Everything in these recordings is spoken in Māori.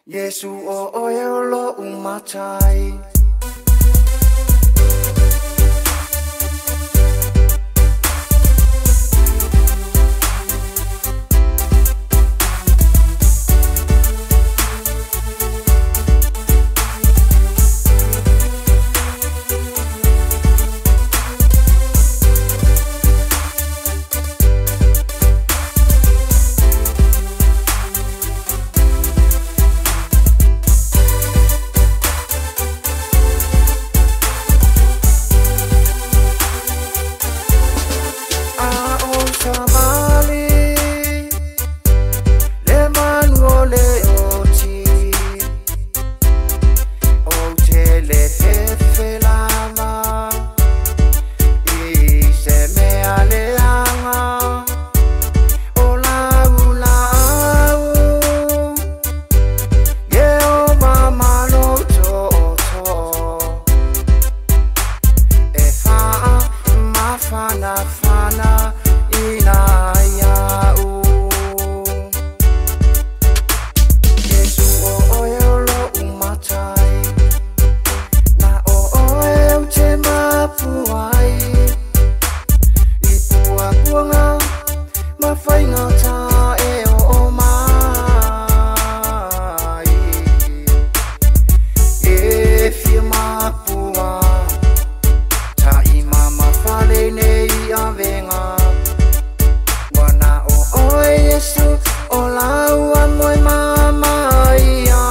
Yesu o oyelo umatai. Fana inaya Yesu o oyelo umatai na o oeu te mapuai Ipua kuanga mawhainga ta e o mai E fia mapua ta ima mawhale nei avenga Wana o oe Yesu o laua moe mamaia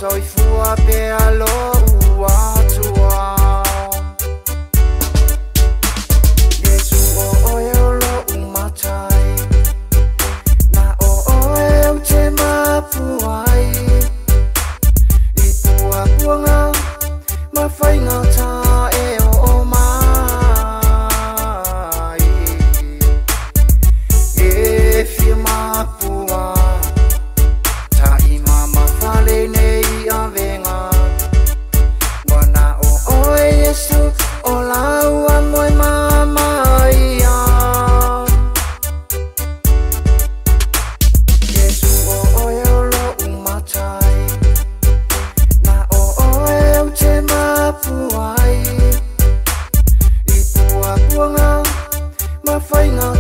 Soy fua pe alo uatua Yesu o oyelo umatai na o oeu te mapuai Ipua kuanga mawhainga ta e o mai E fia mapua ta ima mawhale nei avenga Wana o oe Yesu o laua moe mamaia Yesu o oyelo umatai na o oeu te mapuai Ipua kuanga mawhainga